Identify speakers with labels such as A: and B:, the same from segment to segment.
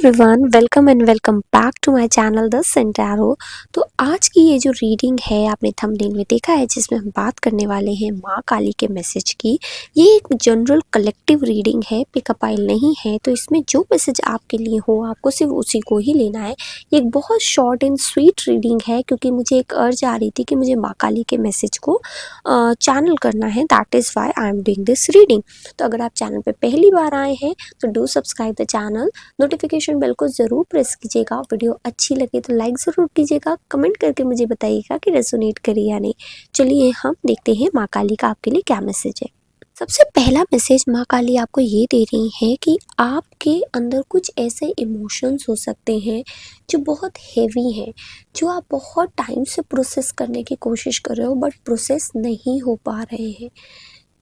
A: Everyone, welcome and welcome back to my channel the Centaro. तो आज की ये जो रीडिंग है आपने थंबनेल में देखा है, जिसमें हम बात करने वाले हैं माँ काली के मैसेज की। ये एक जनरल कलेक्टिव रीडिंग है, पिकअप आइल नहीं है। तो इसमें जो मैसेज आपके लिए हो आपको सिर्फ उसी को ही लेना है। ये एक बहुत शॉर्ट एंड स्वीट रीडिंग है, क्योंकि मुझे एक अर्ज आ रही थी कि मुझे माँ काली के मैसेज को चैनल करना है। That is why I am doing this reading. तो अगर आप चैनल पर पहली बार आए हैं तो do subscribe the channel, notification bell को ज़रूर प्रेस कीजिएगा। वीडियो अच्छी लगे तो लाइक ज़रूर कीजिएगा, कमेंट करके मुझे बताइएगा कि रेजोनेट करी या नहीं। चलिए हम देखते हैं माँ काली का आपके लिए क्या मैसेज है। सबसे पहला मैसेज माँ काली आपको ये दे रही है कि आपके अंदर कुछ ऐसे इमोशंस हो सकते हैं जो बहुत हेवी हैं, जो आप बहुत टाइम से प्रोसेस करने की कोशिश कर रहे हो बट प्रोसेस नहीं हो पा रहे हैं।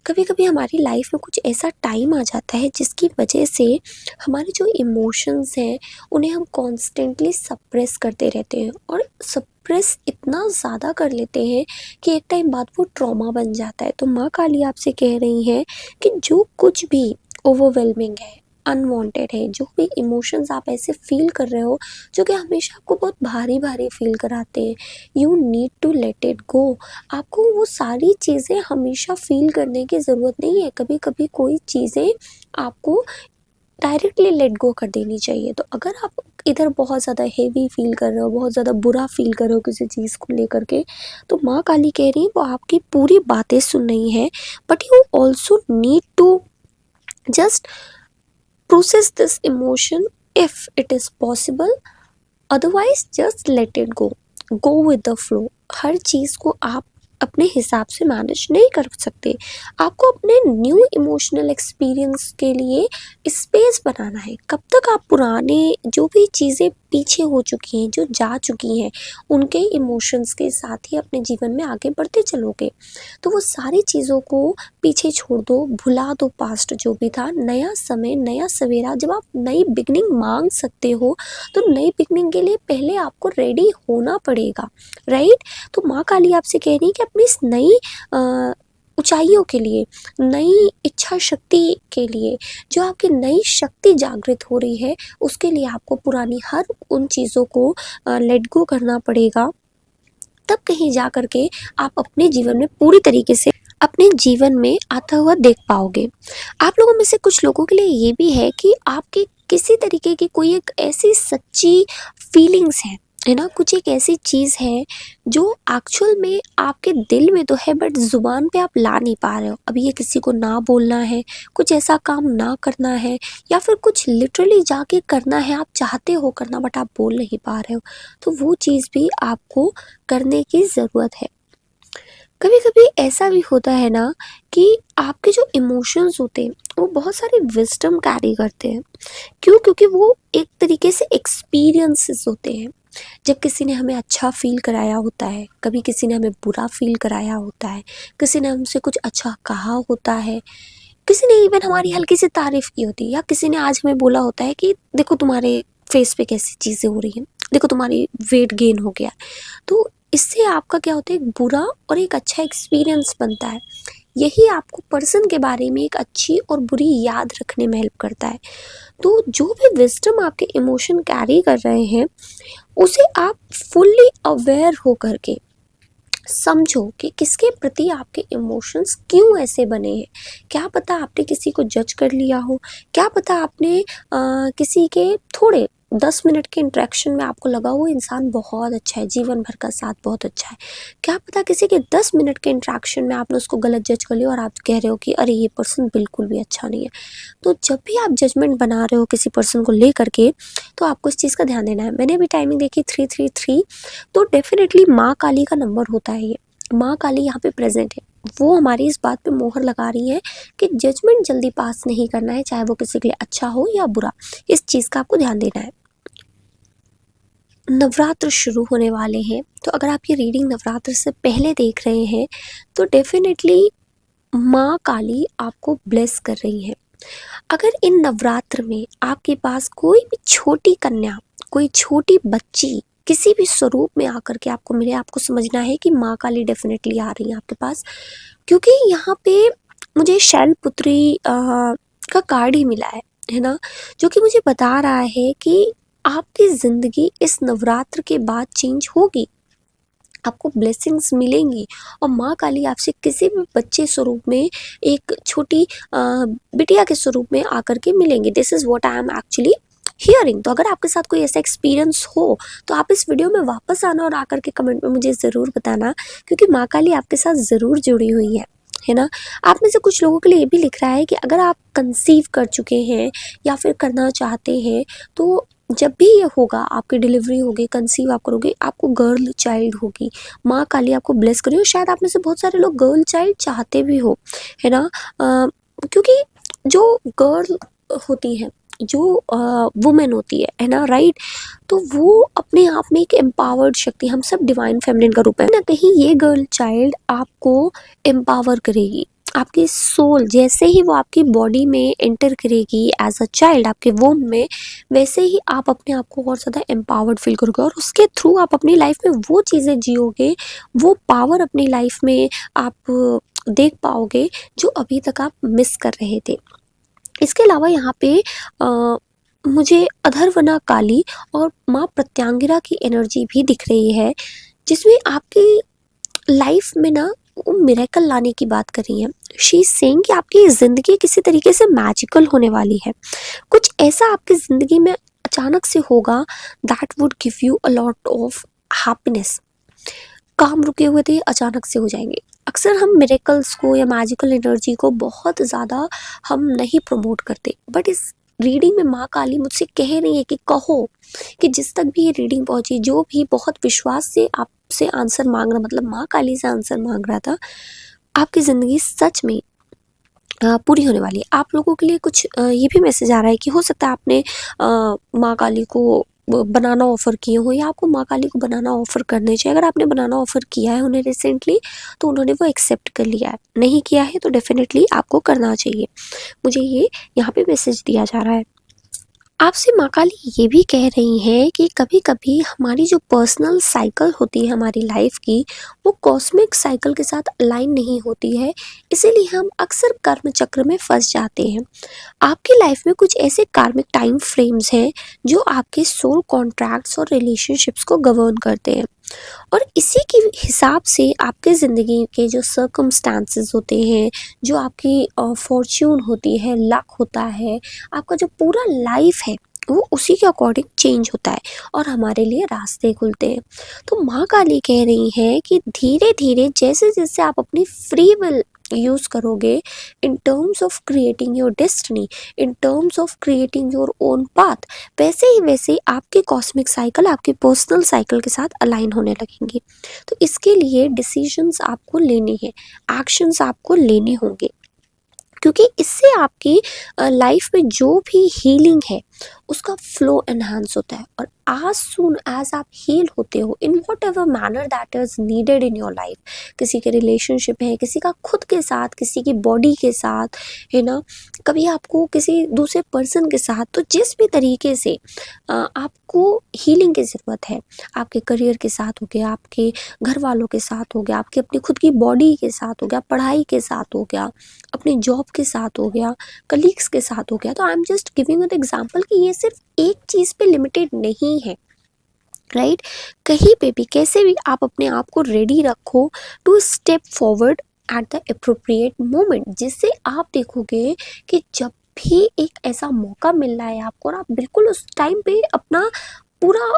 A: कभी कभी हमारी लाइफ में कुछ ऐसा टाइम आ जाता है जिसकी वजह से हमारे जो इमोशंस हैं उन्हें हम कॉन्स्टेंटली सप्रेस करते रहते हैं, और सप्रेस इतना ज़्यादा कर लेते हैं कि एक टाइम बाद वो ट्रॉमा बन जाता है। तो माँ काली आपसे कह रही हैं कि जो कुछ भी ओवरवेलमिंग है, अनवांटेड है, जो भी इमोशंस आप ऐसे फील कर रहे हो जो कि हमेशा आपको बहुत भारी भारी फील कराते हैं, you need to let it go. आपको वो सारी चीज़ें हमेशा फील करने की ज़रूरत नहीं है। कभी कभी कोई चीज़ें आपको डायरेक्टली लेट गो कर देनी चाहिए। तो अगर आप इधर बहुत ज़्यादा हेवी फील कर रहे हो, बहुत ज़्यादा बुरा फील कर रहे हो किसी चीज़ को लेकर के, तो माँ काली कह रही है वो आपकी पूरी बातें सुन रही है, but you also need to just process this emotion if it is possible, otherwise just let it go with the flow। हर चीज़ को आप अपने हिसाब से मैनेज नहीं कर सकते। आपको अपने न्यू इमोशनल एक्सपीरियंस के लिए स्पेस बनाना है। कब तक आप पुराने जो भी चीज़ें पीछे हो चुकी हैं, जो जा चुकी हैं, उनके इमोशंस के साथ ही अपने जीवन में आगे बढ़ते चलोगे। तो वो सारी चीज़ों को पीछे छोड़ दो, भुला दो पास्ट जो भी था। नया समय, नया सवेरा, जब आप नई बिगनिंग मांग सकते हो तो नई बिगनिंग के लिए पहले आपको रेडी होना पड़ेगा, राइट। तो माँ काली आपसे कह रही है कि अपनी इस नई ऊंचाइयों के लिए, नई इच्छा शक्ति के लिए, जो आपकी नई शक्ति जागृत हो रही है, उसके लिए आपको पुरानी हर उन चीज़ों को लेट गो करना पड़ेगा। तब कहीं जा कर के आप अपने जीवन में पूरी तरीके से अपने जीवन में आता हुआ देख पाओगे। आप लोगों में से कुछ लोगों के लिए ये भी है कि आपके किसी तरीके की कोई एक ऐसी सच्ची फीलिंग्स है ना, कुछ एक ऐसी चीज़ है जो एक्चुअल में आपके दिल में तो है बट ज़ुबान पे आप ला नहीं पा रहे हो। अभी ये किसी को ना बोलना है, कुछ ऐसा काम ना करना है, या फिर कुछ लिटरली जाके करना है, आप चाहते हो करना बट आप बोल नहीं पा रहे हो। तो वो चीज़ भी आपको करने की ज़रूरत है। कभी कभी ऐसा भी होता है ना कि आपके जो इमोशंस होते हैं वो बहुत सारी विजडम कैरी करते हैं। क्यों? क्योंकि वो एक तरीके से एक्सपीरियंसेस होते हैं। जब किसी ने हमें अच्छा फील कराया होता है, कभी किसी ने हमें बुरा फील कराया होता है, किसी ने हमसे कुछ अच्छा कहा होता है, किसी ने इवन हमारी हल्की सी तारीफ की होती है, या किसी ने आज हमें बोला होता है कि देखो तुम्हारे फेस पे कैसी चीज़ें हो रही हैं, देखो तुम्हारी वेट गेन हो गया। तो इससे आपका क्या होता है, एक बुरा और एक अच्छा एक्सपीरियंस बनता है। यही आपको पर्सन के बारे में एक अच्छी और बुरी याद रखने में हेल्प करता है। तो जो भी विजडम आपके इमोशन कैरी कर रहे हैं उसे आप फुल्ली अवेयर हो करके समझो कि किसके प्रति आपके इमोशंस क्यों ऐसे बने हैं। क्या पता आपने किसी को जज कर लिया हो, क्या पता आपने किसी के थोड़े 10 मिनट के इंटरेक्शन में आपको लगा वो इंसान बहुत अच्छा है, जीवन भर का साथ बहुत अच्छा है। क्या पता किसी के 10 मिनट के इंटरेक्शन में आपने उसको गलत जज कर लिया और आप कह रहे हो कि अरे ये पर्सन बिल्कुल भी अच्छा नहीं है। तो जब भी आप जजमेंट बना रहे हो किसी पर्सन को ले करके, तो आपको इस चीज़ का ध्यान देना है। मैंने अभी टाइमिंग देखी 333, तो डेफिनेटली माँ काली का नंबर होता है ये। माँ काली यहाँ पे प्रेजेंट है, वो हमारी इस बात पे मोहर लगा रही है कि जजमेंट जल्दी पास नहीं करना है, चाहे वो किसी के लिए अच्छा हो या बुरा। इस चीज़ का आपको ध्यान देना है। नवरात्र शुरू होने वाले हैं, तो अगर आप ये रीडिंग नवरात्र से पहले देख रहे हैं तो डेफिनेटली माँ काली आपको ब्लेस कर रही है। अगर इन नवरात्र में आपके पास कोई भी छोटी कन्या, कोई छोटी बच्ची किसी भी स्वरूप में आकर के आपको मिले, आपको समझना है कि माँ काली डेफिनेटली आ रही है आपके पास। क्योंकि यहाँ पे मुझे शैलपुत्री का कार्ड ही मिला है। है ना, जो कि मुझे बता रहा है कि आपकी ज़िंदगी इस नवरात्र के बाद चेंज होगी, आपको ब्लेसिंग्स मिलेंगी और माँ काली आपसे किसी भी बच्चे स्वरूप में, एक छोटी बिटिया के स्वरूप में आकर के मिलेंगे। This is what I am actually hearing. तो अगर आपके साथ कोई ऐसा एक्सपीरियंस हो तो आप इस वीडियो में वापस आना और आकर के कमेंट में मुझे ज़रूर बताना, क्योंकि माँ काली आपके साथ ज़रूर जुड़ी हुई है ना। आप में से कुछ लोगों के लिए ये भी लिख रहा है कि अगर आप कंसीव कर चुके हैं या फिर करना चाहते हैं, तो जब भी ये होगा, आपकी डिलीवरी होगी, कंसीव आप करोगे, आपको गर्ल चाइल्ड होगी, माँ काली आपको ब्लेस करेगी। और शायद आप में से बहुत सारे लोग गर्ल चाइल्ड चाहते भी हो, है ना। क्योंकि जो गर्ल होती हैं, जो वुमेन होती है ना, राइट, तो वो अपने आप में एक एम्पावर्ड शक्ति, हम सब डिवाइन फेमिनिन का रूप है ना। कहीं ये गर्ल चाइल्ड आपको एम्पावर करेगी। आपकी सोल जैसे ही वो आपकी बॉडी में एंटर करेगी एज अ चाइल्ड आपके वोम में, वैसे ही आप अपने आप को और ज़्यादा एम्पावर्ड फील करोगे और उसके थ्रू आप अपनी लाइफ में वो चीज़ें जियोगे, वो पावर अपनी लाइफ में आप देख पाओगे जो अभी तक आप मिस कर रहे थे। इसके अलावा यहाँ पे मुझे अधर्वना काली और माँ प्रत्यांगिरा की एनर्जी भी दिख रही है, जिसमें आपकी लाइफ में ना वो मिरेकल लाने की बात कर रही है। शी इज सेइंग कि आपकी ज़िंदगी किसी तरीके से मैजिकल होने वाली है। कुछ ऐसा आपकी ज़िंदगी में अचानक से होगा that would give you a lot of happiness. काम रुके हुए थे अचानक से हो जाएंगे। अक्सर हम मिरेकल्स को या मैजिकल एनर्जी को बहुत ज़्यादा हम नहीं प्रमोट करते, बट इस रीडिंग में माँ काली मुझसे कह रही है कि कहो, कि जिस तक भी ये रीडिंग पहुंची, जो भी बहुत विश्वास से आपसे आंसर मांग रहा, मतलब माँ काली से आंसर मांग रहा था, आपकी ज़िंदगी सच में पूरी होने वाली है। आप लोगों के लिए कुछ ये भी मैसेज आ रहा है कि हो सकता है आपने माँ काली को बनाना ऑफ़र किए हो या आपको माँ काली को बनाना ऑफ़र करने चाहिए। अगर आपने बनाना ऑफ़र किया है उन्हें रिसेंटली, तो उन्होंने वो एक्सेप्ट कर लिया है। नहीं किया है तो डेफिनेटली आपको करना चाहिए। मुझे ये यहाँ पे मैसेज दिया जा रहा है। आपसे माँ काली ये भी कह रही हैं कि कभी-कभी हमारी जो पर्सनल साइकिल होती है हमारी लाइफ की, वो कॉस्मिक साइकिल के साथ अलाइन नहीं होती है, इसीलिए हम अक्सर कर्म चक्र में फंस जाते हैं। आपकी लाइफ में कुछ ऐसे कार्मिक टाइम फ्रेम्स हैं जो आपके सोल कॉन्ट्रैक्ट्स और रिलेशनशिप्स को गवर्न करते हैं, और इसी के हिसाब से आपके ज़िंदगी के जो सर्कमस्टांसेस होते हैं, जो आपकी फॉर्च्यून होती है, लक होता है, आपका जो पूरा लाइफ है, वो उसी के अकॉर्डिंग चेंज होता है और हमारे लिए रास्ते खुलते हैं। तो माँ काली कह रही हैं कि धीरे धीरे जैसे जैसे आप अपनी फ्री विल यूज़ करोगे in terms of creating your destiny, in terms of creating your own path, वैसे ही आपके कॉस्मिक साइकिल आपके पर्सनल साइकिल के साथ अलाइन होने लगेंगे। तो इसके लिए डिसीजंस आपको लेने हैं, एक्शंस आपको लेने होंगे, क्योंकि इससे आपकी लाइफ में जो भी हीलिंग है उसका फ्लो एनहांस होता है। और as soon as आप हील होते हो in what ever manner that is needed in your life, किसी के रिलेशनशिप है, किसी का खुद के साथ, किसी की बॉडी के साथ, है ना, कभी आपको किसी दूसरे पर्सन के साथ, तो जिस भी तरीके से आपको हीलिंग की ज़रूरत है, आपके करियर के साथ हो गया, आपके घर वालों के साथ हो गया, आपके अपनी खुद की बॉडी के साथ हो गया, पढ़ाई के साथ हो गया, अपनी जॉब के साथ हो गया, कलीग्स के साथ हो गया, तो I am just giving an example कि ये सिर्फ एक चीज़ पे लिमिटेड नहीं है, राइट। कहीं पे भी कैसे भी आप अपने आप को रेडी रखो to step forward at the appropriate moment, जिससे आप देखोगे कि जब भी एक ऐसा मौका मिल रहा है आपको और आप बिल्कुल उस टाइम पे अपना पूरा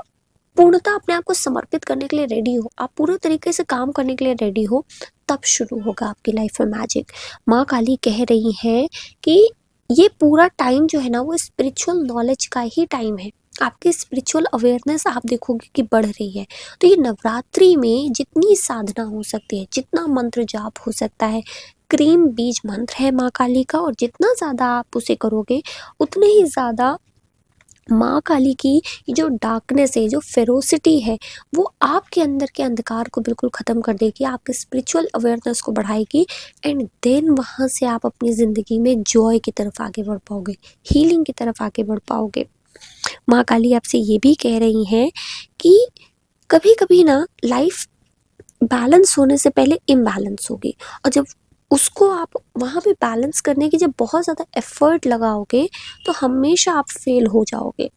A: पूर्णतः अपने आप को समर्पित करने के लिए रेडी हो, आप पूरे तरीके से काम करने के लिए रेडी हो, तब शुरू होगा आपकी लाइफ में मैजिक। माँ काली कह रही है कि ये पूरा टाइम जो है ना, वो स्पिरिचुअल नॉलेज का ही टाइम है। आपकी स्पिरिचुअल अवेयरनेस आप देखोगे कि बढ़ रही है। तो ये नवरात्रि में जितनी साधना हो सकती है, जितना मंत्र जाप हो सकता है, क्रीम बीज मंत्र है माँ काली का, और जितना ज़्यादा आप उसे करोगे उतने ही ज़्यादा माँ काली की ये जो डार्कनेस है, जो फेरोसिटी है, वो आपके अंदर के अंधकार को बिल्कुल ख़त्म कर देगी, आपके स्पिरिचुअल अवेयरनेस को बढ़ाएगी, एंड देन वहाँ से आप अपनी ज़िंदगी में जॉय की तरफ आगे बढ़ पाओगे, हीलिंग की तरफ आगे बढ़ पाओगे। माँ काली आपसे ये भी कह रही हैं कि कभी कभी ना लाइफ बैलेंस होने से पहले इम्बैलेंस होगी, और जब उसको आप वहाँ पे बैलेंस करने की जब बहुत ज़्यादा एफर्ट लगाओगे तो हमेशा आप फेल हो जाओगे।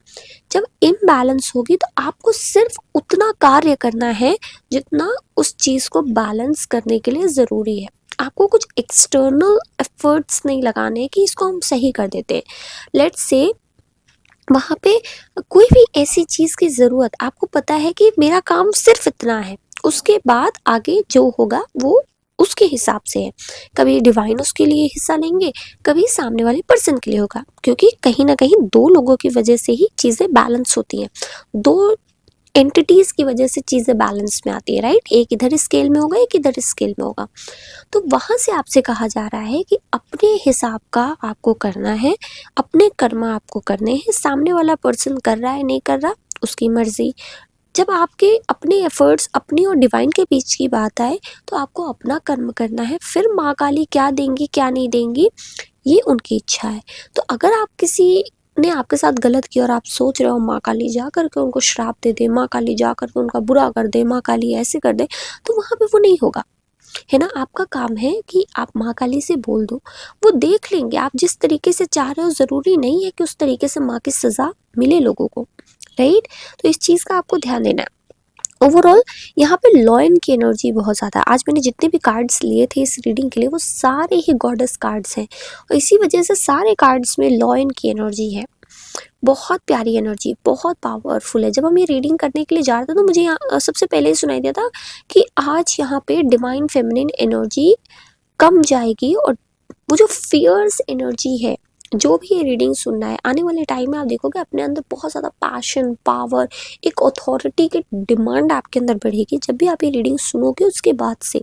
A: जब इम्बैलेंस होगी तो आपको सिर्फ उतना कार्य करना है जितना उस चीज़ को बैलेंस करने के लिए ज़रूरी है। आपको कुछ एक्सटर्नल एफर्ट्स नहीं लगाने कि इसको हम सही कर देते हैं। लेट्स से वहाँ पे कोई भी ऐसी चीज़ की ज़रूरत, आपको पता है कि मेरा काम सिर्फ इतना है, उसके बाद आगे जो होगा वो उसके हिसाब से है। कभी डिवाइन उसके लिए हिस्सा लेंगे, कभी सामने वाले पर्सन के लिए होगा, क्योंकि कहीं ना कहीं दो लोगों की वजह से ही चीज़ें बैलेंस होती हैं, दो एंटिटीज की वजह से चीज़ें बैलेंस में आती है, राइट। एक इधर स्केल में होगा, एक इधर स्केल में होगा। तो वहाँ से आपसे कहा जा रहा है कि अपने हिसाब का आपको करना है, अपने कर्म आपको करने हैं। सामने वाला पर्सन कर रहा है नहीं कर रहा, उसकी मर्जी। जब आपके अपने एफर्ट्स, अपनी और डिवाइन के बीच की बात आए तो आपको अपना कर्म करना है। फिर माँ काली क्या देंगी क्या नहीं देंगी ये उनकी इच्छा है। तो अगर आप किसी ने आपके साथ गलत किया और आप सोच रहे हो माँ काली जा करके उनको श्राप दे दे, माँ काली जा करके उनका बुरा कर दे, माँ काली ऐसे कर दे, तो वहाँ पे वो नहीं होगा, है ना। आपका काम है कि आप माँ काली से बोल दो, वो देख लेंगे। आप जिस तरीके से चाह रहे हो ज़रूरी नहीं है कि उस तरीके से माँ की सज़ा मिले लोगों को, राइट। तो इस चीज़ का आपको ध्यान देना है। ओवरऑल यहाँ पे लॉयन की एनर्जी बहुत ज़्यादा है। आज मैंने जितने भी कार्ड्स लिए थे इस रीडिंग के लिए वो सारे ही गॉडेस कार्ड्स हैं, और इसी वजह से सारे कार्ड्स में लॉयन की एनर्जी है। बहुत प्यारी एनर्जी, बहुत पावरफुल है। जब हम ये रीडिंग करने के लिए जा रहे थे तो मुझे यहाँ सबसे पहले ही सुनाई दिया था कि आज यहाँ पे डिवाइन फेमिनिन एनर्जी कम जाएगी, और वो जो फियर्स एनर्जी है, जो भी ये रीडिंग सुनना है आने वाले टाइम में आप देखोगे अपने अंदर बहुत ज़्यादा पैशन, पावर, एक अथॉरिटी की डिमांड आपके अंदर बढ़ेगी जब भी आप ये रीडिंग सुनोगे उसके बाद से।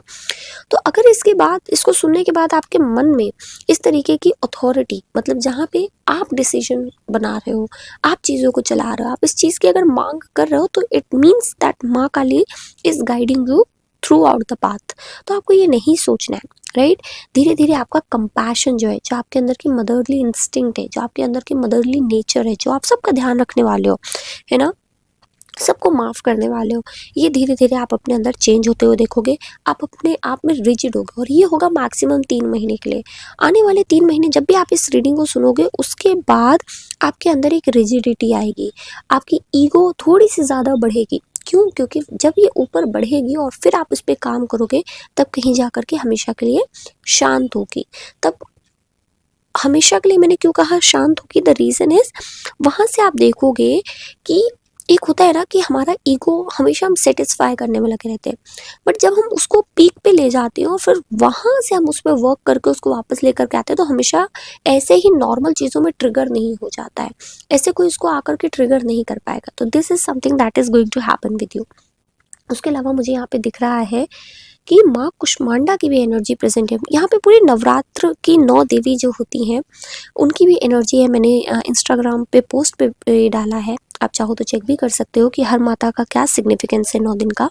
A: तो अगर इसके बाद, इसको सुनने के बाद आपके मन में इस तरीके की अथॉरिटी, मतलब जहाँ पे आप डिसीजन बना रहे हो, आप चीज़ों को चला रहे हो, आप इस चीज़ की अगर मांग कर रहे हो, तो इट मीन्स दैट माँ Kali is guiding you throughout the path. तो आपको ये नहीं सोचना है, राइट। धीरे धीरे आपका कंपैशन जो है, जो आपके अंदर की मदरली इंस्टिंक्ट है, जो आपके अंदर की मदरली नेचर है, जो आप सबका ध्यान रखने वाले हो, है ना, सबको माफ़ करने वाले हो, ये धीरे धीरे आप अपने अंदर चेंज होते हुए देखोगे। आप अपने आप में रिजिड होगे, और ये होगा मैक्सिमम 3 महीने के लिए। आने वाले 3 महीने जब भी आप इस रीडिंग को सुनोगे उसके बाद आपके अंदर एक रिजिडिटी आएगी, आपकी ईगो थोड़ी सी ज़्यादा बढ़ेगी। क्यों? क्योंकि जब ये ऊपर बढ़ेगी और फिर आप इस पर काम करोगे तब कहीं जा कर के हमेशा के लिए शांत होगी। तब हमेशा के लिए मैंने क्यों कहा शांत होगी, द रीज़न इज़ वहाँ से आप देखोगे कि एक होता है ना कि हमारा ईगो हमेशा हम सेटिस्फाई करने में लगे रहते हैं, बट जब हम उसको पीक पे ले जाते हैं और फिर वहाँ से हम उस पर वर्क करके उसको वापस लेकर के आते हैं, तो हमेशा ऐसे ही नॉर्मल चीज़ों में ट्रिगर नहीं हो जाता है, ऐसे कोई उसको आकर के ट्रिगर नहीं कर पाएगा। तो this is something that is going to happen with you. उसके अलावा मुझे यहाँ पे दिख रहा है कि माँ कुष्मांडा की भी एनर्जी प्रेजेंट है यहाँ पे। पूरे नवरात्र की 9 देवी जो होती हैं उनकी भी एनर्जी है। मैंने इंस्टाग्राम पे पोस्ट पे डाला है, आप चाहो तो चेक भी कर सकते हो कि हर माता का क्या सिग्निफिकेंस है 9 दिन का।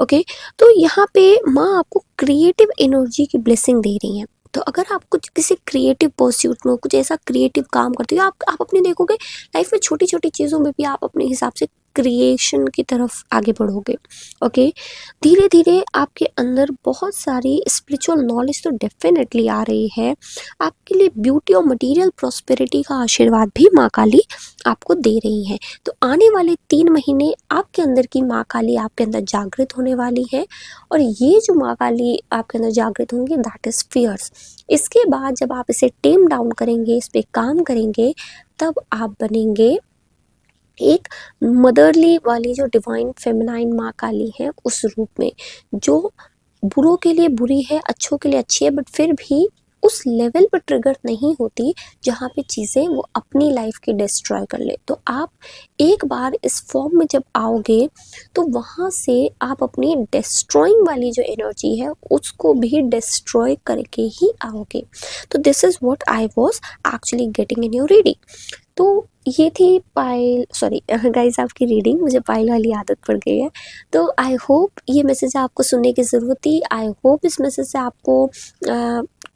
A: ओके, तो यहाँ पे माँ आपको क्रिएटिव एनर्जी की ब्लेसिंग दे रही हैं। तो अगर आप कुछ किसी क्रिएटिव परस्यूट में कुछ ऐसा क्रिएटिव काम करते हो, आप अपने देखोगे लाइफ में छोटी छोटी चीज़ों में भी आप अपने हिसाब से क्रिएशन की तरफ आगे बढ़ोगे। ओके, धीरे धीरे आपके अंदर बहुत सारी स्पिरिचुअल नॉलेज तो डेफिनेटली आ रही है। आपके लिए ब्यूटी और मटेरियल प्रॉस्पेरिटी का आशीर्वाद भी माँ काली आपको दे रही हैं। तो आने वाले 3 महीने आपके अंदर की माँ काली आपके अंदर जागृत होने वाली है, और ये जो माँ काली आपके अंदर जागृत होंगी दैट इज़ फियर्स। इसके बाद जब आप इसे टेम डाउन करेंगे, इस पर काम करेंगे, तब आप बनेंगे एक मदरली वाली जो डिवाइन फेमिनाइन माँ काली है उस रूप में, जो बुरों के लिए बुरी है, अच्छों के लिए अच्छी है, बट फिर भी उस लेवल पर ट्रिगर नहीं होती जहाँ पे चीज़ें वो अपनी लाइफ की डिस्ट्रॉय कर ले। तो आप एक बार इस फॉर्म में जब आओगे तो वहाँ से आप अपनी डिस्ट्रॉइंग वाली जो एनर्जी है उसको भी डिस्ट्रॉय करके ही आओगे। तो this is what I was actually getting in your reading. तो ये थी पायल, सॉरी गाइस, आपकी रीडिंग। मुझे पायल वाली आदत पड़ गई है। तो आई होप ये मैसेज आपको सुनने की ज़रूरत थी। आई होप इस मैसेज से आपको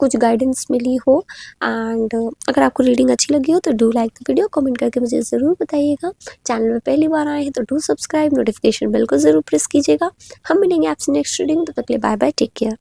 A: कुछ गाइडेंस मिली हो। एंड अगर आपको रीडिंग अच्छी लगी हो तो do like the video, comment करके मुझे ज़रूर बताइएगा। चैनल में पहली बार आए हैं तो डू सब्सक्राइब, नोटिफिकेशन बेल को ज़रूर प्रेस कीजिएगा। हम मिलेंगे आपसे नेक्स्ट रीडिंग, तब तक के लिए बाय बाय, टेक केयर।